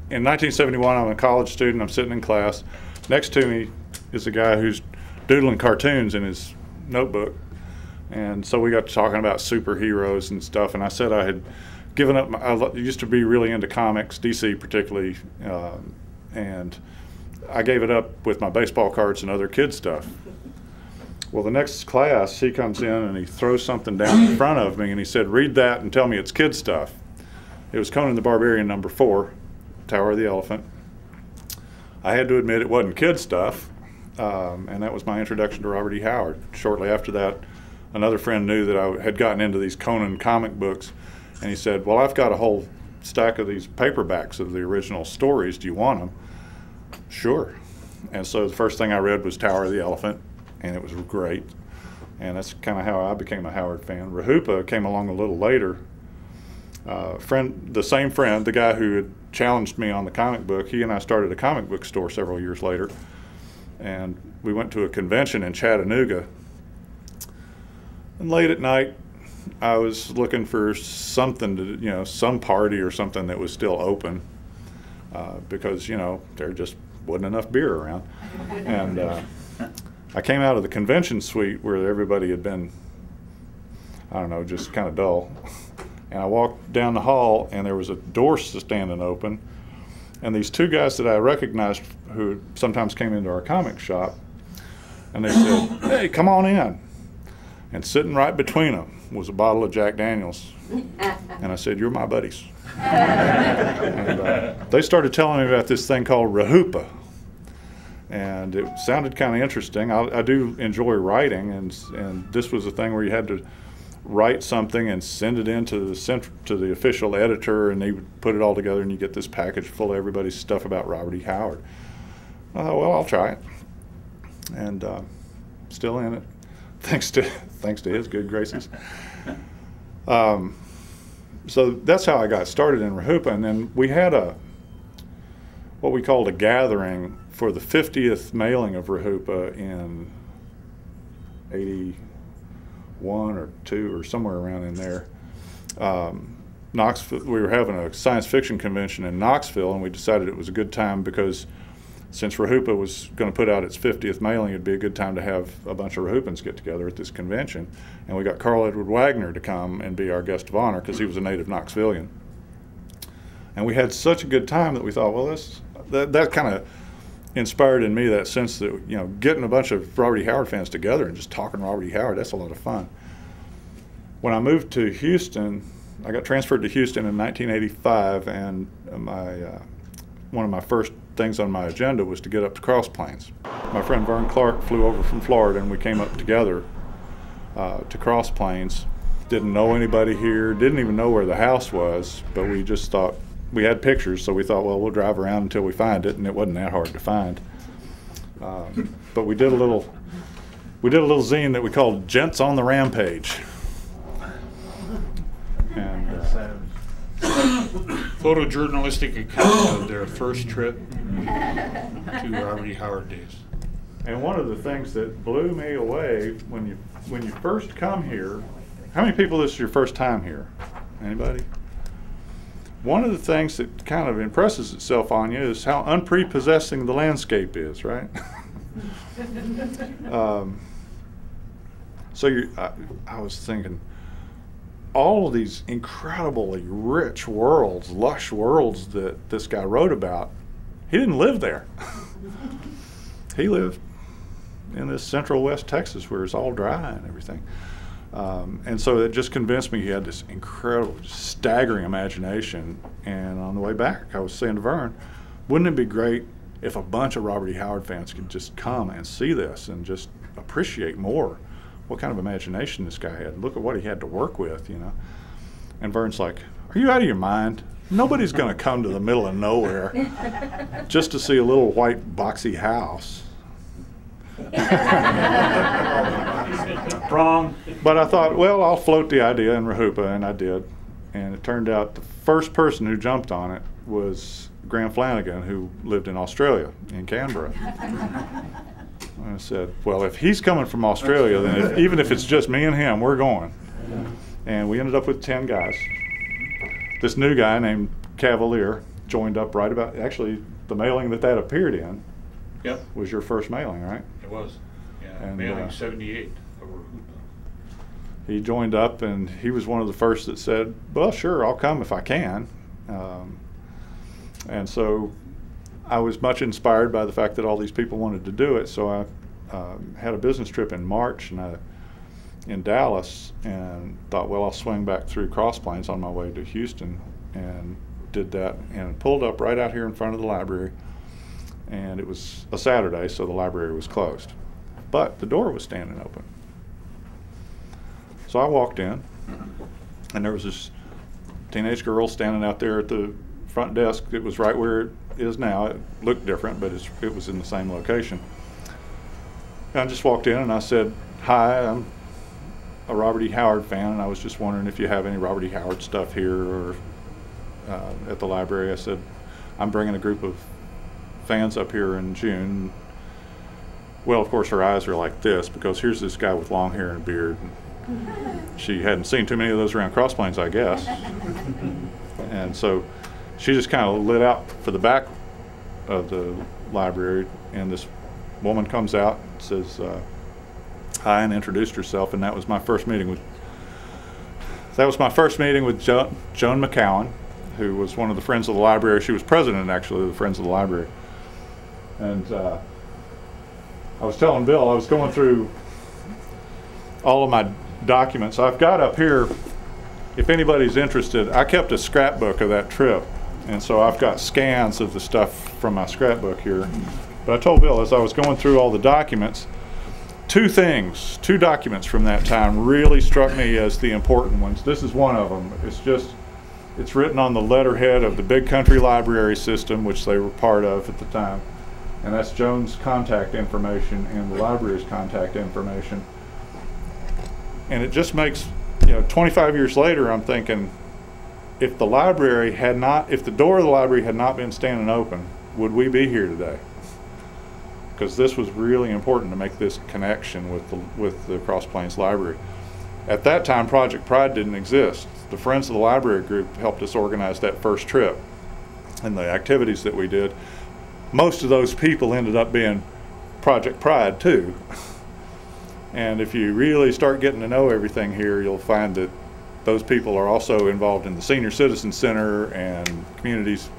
in 1971, I'm a college student. I'm sitting in class. Next to me is a guy who's doodling cartoons in his notebook. And so we got to talking about superheroes and stuff. And I said I had given up. I used to be really into comics, DC particularly, and I gave it up with my baseball cards and other kid stuff. Well, the next class, he comes in and he throws something down in front of me and he said, "Read that and tell me it's kid stuff." It was Conan the Barbarian #4, Tower of the Elephant. I had to admit it wasn't kid stuff, and that was my introduction to Robert E. Howard. Shortly after that, another friend knew that I had gotten into these Conan comic books, and he said, "Well, I've got a whole stack of these paperbacks of the original stories. Do you want them?" Sure. And so the first thing I read was Tower of the Elephant, and it was great. And that's kind of how I became a Howard fan. Rehupa came along a little later. The same friend, the guy who had challenged me on the comic book, he and I started a comic book store several years later. And we went to a convention in Chattanooga. And late at night, I was looking for something to, some party or something that was still open, because, there just wasn't enough beer around. And I came out of the convention suite where everybody had been, I don't know, just kind of dull. And I walked down the hall, and there was a door standing open. And these two guys that I recognized who sometimes came into our comic shop, and they said, "Hey, come on in." And sitting right between them was a bottle of Jack Daniels. And I said, "You're my buddies." And they started telling me about this thing called Rehupa. And it sounded kind of interesting. I do enjoy writing, and this was a thing where you had to write something and send it in to the official editor, and they would put it all together, and you get this package full of everybody's stuff about Robert E. Howard. I thought, well, I'll try it. And still in it, thanks to his good graces. So that's how I got started in Rehupa, and then we had what we called a gathering for the 50th mailing of Rehupa in 81 or 2 or somewhere around in there. Knoxville, we were having a science fiction convention in Knoxville, and we decided it was a good time because since Rehupa was going to put out its 50th mailing, it'd be a good time to have a bunch of Rehupans get together at this convention. And we got Carl Edward Wagner to come and be our guest of honor because he was a native Knoxvillian. And we had such a good time that we thought, well, that kind of inspired in me that sense that, getting a bunch of Robert E. Howard fans together and just talking Robert E. Howard, that's a lot of fun. When I moved to Houston, I got transferred to Houston in 1985, and one of my first things on my agenda was to get up to Cross Plains. My friend Vern Clark flew over from Florida, and we came up together to Cross Plains. Didn't know anybody here, didn't even know where the house was, but we just thought, we had pictures, so we thought, well, we'll drive around until we find it, and it wasn't that hard to find. But we did a little zine that we called Gents on the Rampage. And photojournalistic account of their first trip to Robert E. Howard Days. And one of the things that blew me away when you first come here, how many people this is your first time here? Anybody? One of the things that kind of impresses itself on you is how unprepossessing the landscape is, right? I was thinking, all of these incredibly rich worlds, lush worlds that this guy wrote about, he didn't live there. He lived in this central West Texas where it's all dry and everything. And so it just convinced me he had this incredible, staggering imagination. And on the way back, I was saying to Vern, wouldn't it be great if a bunch of Robert E. Howard fans could just come and see this and just appreciate more what kind of imagination this guy had. Look at what he had to work with, And Vern's like, are you out of your mind? Nobody's going to come to the middle of nowhere just to see a little white boxy house. Wrong. But I thought, well, I'll float the idea in Rehupa, and I did. And it turned out the first person who jumped on it was Graham Flanagan, who lived in Australia, in Canberra. And I said, well, if he's coming from Australia, then even if it's just me and him, we're going. And we ended up with 10 guys. This new guy named Cavalier, joined up right about, actually, the mailing that appeared in. Yep. Was your first mailing, right? It was. Yeah. And, mailing 78 over Rehupans. He joined up, and he was one of the first that said, well, sure, I'll come if I can. And so I was much inspired by the fact that all these people wanted to do it. So I had a business trip in March in Dallas, and thought, well, I'll swing back through Cross Plains on my way to Houston, and did that, and pulled up right out here in front of the library. And it was a Saturday, so the library was closed, but the door was standing open. So I walked in, and there was this teenage girl standing out there at the front desk. It was right where it is now. It looked different, but it was in the same location. And I just walked in and I said, hi, I'm a Robert E. Howard fan, and I was just wondering if you have any Robert E. Howard stuff here or at the library. I said, I'm bringing a group of fans up here in June. Well, of course, her eyes are like this, because here's this guy with long hair and a beard. She hadn't seen too many of those around Cross Plains, I guess. And so she just kind of lit out for the back of the library, and this woman comes out and says hi, and introduced herself, and that was my first meeting with Joan McCowan, who was one of the Friends of the Library. She was president, actually, of the Friends of the Library. And I was telling Bill, I was going through all of my documents. I've got up here, if anybody's interested, I kept a scrapbook of that trip, and so I've got scans of the stuff from my scrapbook here. But I told Bill, as I was going through all the documents, two documents from that time really struck me as the important ones. This is one of them. It's written on the letterhead of the Big Country Library System, which they were part of at the time. And that's Joan's contact information and the library's contact information. And it just makes, 25 years later, I'm thinking, if the door of the library had not been standing open, would we be here today? Because this was really important to make this connection with the Cross Plains Library. At that time, Project Pride didn't exist. The Friends of the Library group helped us organize that first trip, and the activities that we did. Most of those people ended up being Project Pride too. And if you really start getting to know everything here, you'll find that those people are also involved in the Senior Citizen Center and communities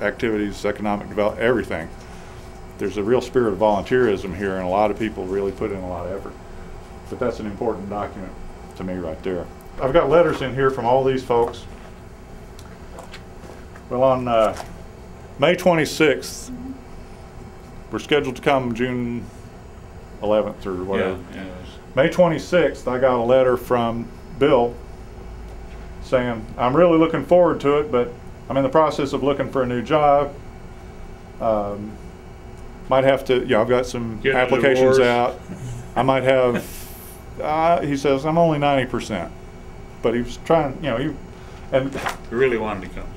activities, economic development, everything. There's a real spirit of volunteerism here, and a lot of people really put in a lot of effort. But that's an important document to me right there. I've got letters in here from all these folks. Well, on May 26th, we're scheduled to come June 11th or whatever. Yeah, May 26th, I got a letter from Bill saying, I'm really looking forward to it, but I'm in the process of looking for a new job. Might have to, I've got some applications out. I might have, he says, I'm only 90%. But he was trying, and he really wanted to come.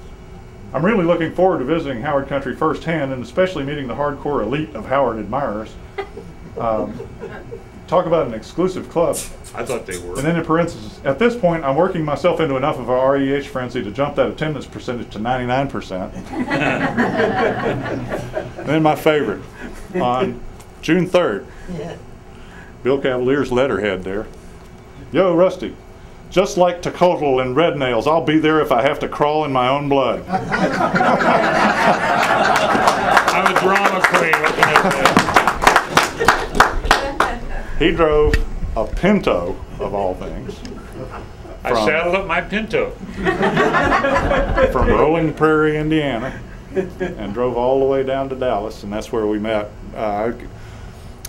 I'm really looking forward to visiting Howard Country firsthand, and especially meeting the hardcore elite of Howard admirers. Talk about an exclusive club. I thought they were. And then in parentheses, at this point, I'm working myself into enough of a REH frenzy to jump that attendance percentage to 99%. And then my favorite, on June 3rd, Bill Cavalier's letterhead there. Yo, Rusty, just like Tocotl and Red Nails, I'll be there if I have to crawl in my own blood. I'm a drama queen. What can I say? He drove a Pinto, of all things. I saddled up my Pinto. From Rolling Prairie, Indiana, and drove all the way down to Dallas, and that's where we met. I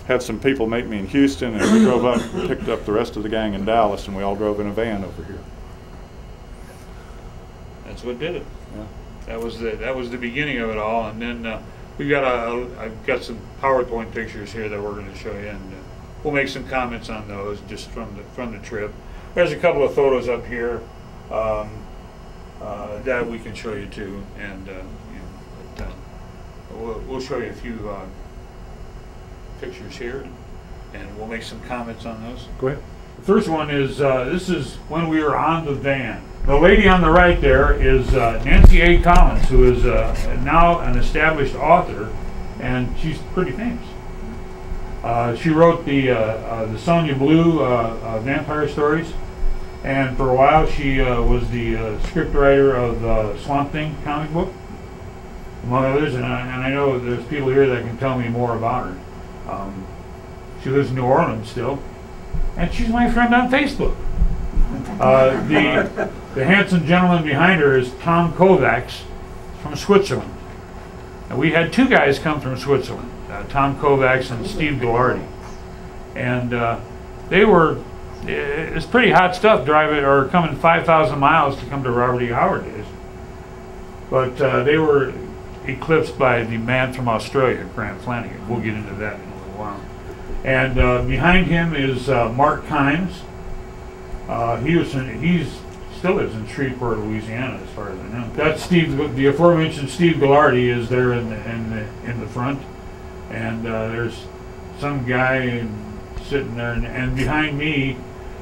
had some people meet me in Houston, and we drove up, picked up the rest of the gang in Dallas, and we all drove in a van over here. That's what did it. Yeah. That was the beginning of it all, and then I've got some PowerPoint pictures here that we're going to show you, and we'll make some comments on those just from the trip. There's a couple of photos up here that we can show you too, and we'll show you a few pictures here, and we'll make some comments on those. Go ahead. The first one is this is when we were on the van. The lady on the right there is Nancy A. Collins, who is now an established author, and she's pretty famous. She wrote the Sonia Blue vampire stories, and for a while she was the scriptwriter of the Swamp Thing comic book, among others. And I know there's people here that can tell me more about her. She lives in New Orleans still, and she's my friend on Facebook. The handsome gentleman behind her is Tom Kovacs from Switzerland. And we had two guys come from Switzerland, Tom Kovacs and Steve Ghilardi. And it's pretty hot stuff driving or coming 5,000 miles to come to Robert E. Howard Days. But they were eclipsed by the man from Australia, Grant Flanagan. We'll get into that in a little while. And behind him is Mark Kimes. He still lives in Shreveport, Louisiana, as far as I know. That's Steve. The aforementioned Steve Ghilardi is there in the front, and there's some guy sitting there, and behind me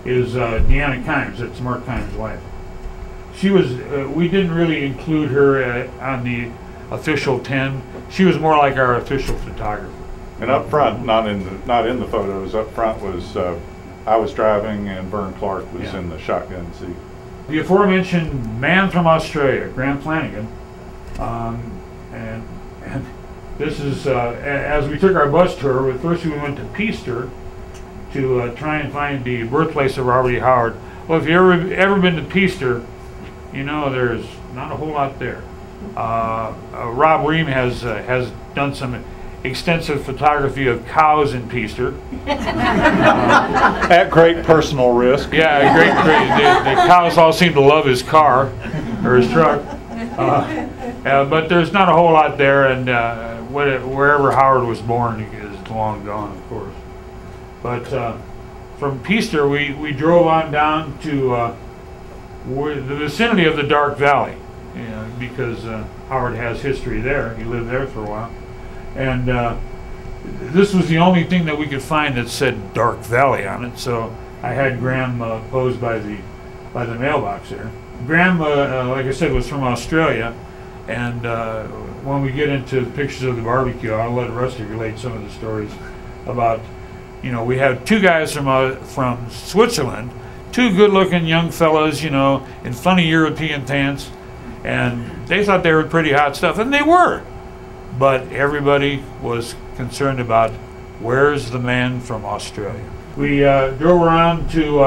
is Deanna Kimes. That's Mark Kimes' wife. She was. We didn't really include her on the official 10. She was more like our official photographer. And up front, not in the photos. Up front was I was driving, and Vern Clark was in the shotgun seat. The aforementioned man from Australia, Grant Flanagan, and this is as we took our bus tour. First, we went to Peaster to try and find the birthplace of Robert E. Howard. Well, if you've ever been to Peaster, you know there's not a whole lot there. Rob Ream has done some extensive photography of cows in Peaster. At great personal risk. Yeah, great. The cows all seem to love his car or his truck. But there's not a whole lot there, and wherever Howard was born is long gone, of course. But from Peaster, we drove on down to the vicinity of the Dark Valley, because Howard has history there. He lived there for a while. And this was the only thing that we could find that said Dark Valley on it, so I had Graham posed by the mailbox there. Graham, like I said, was from Australia, and when we get into pictures of the barbecue, I'll let Rusty relate some of the stories about, we had two guys from Switzerland, two good-looking young fellows, in funny European pants, and they thought they were pretty hot stuff, and they were. But everybody was concerned about where's the man from Australia. We drove around to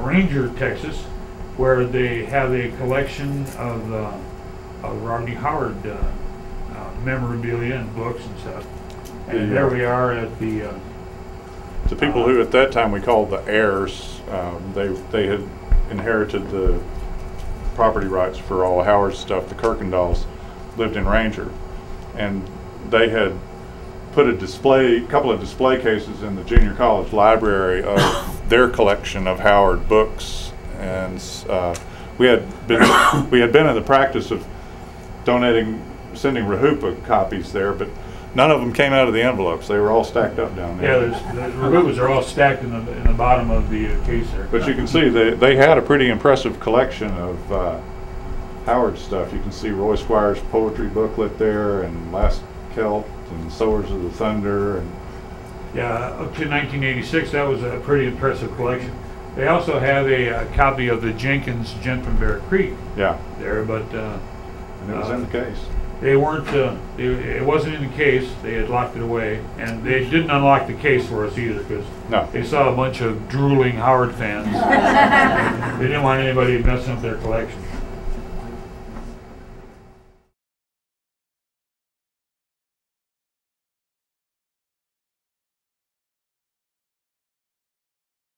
Ranger, Texas, where they have a collection of Robert E. Howard memorabilia and books and stuff. And there we are at the people who at that time we called the heirs. They had inherited the property rights for all Howard's stuff. The Kirkendalls lived in Ranger. And they had put a couple of display cases in the junior college library of their collection of Howard books, and we had been in the practice of sending Rehupa copies there, but none of them came out of the envelopes. They were all stacked up down there. Yeah, the Rehupas are all stacked in the bottom of the case there. But you can see they had a pretty impressive collection of Howard stuff. You can see Roy Squire's poetry booklet there, and Last Celt, and Sowers of the Thunder, and up to 1986, that was a pretty impressive collection. They also have a copy of the Jenkins Gent from Bear Creek. There, but and it was in the case. They weren't. It wasn't in the case. They had locked it away, and they didn't unlock the case for us either, because they saw a bunch of drooling Howard fans. They didn't want anybody messing up their collection.